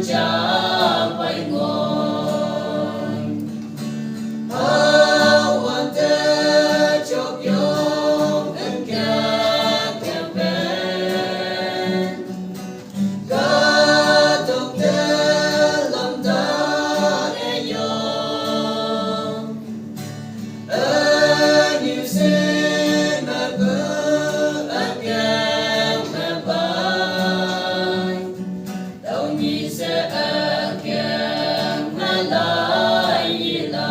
cha phải ngồi hao hoàn thế chọc yong en ca kem bên ca tục thế làm ta e yong en you sin me bơ en kem me bai đâu nhi sẽ en kem me lai yi lao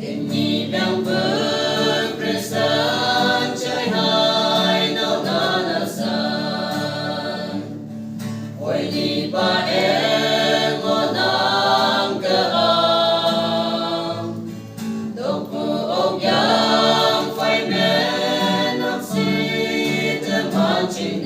in nhi bang bơ presan chai hai nau na na san oi ni ba e ngo nam ka am đâu có ông giang phải men nam si te man chinh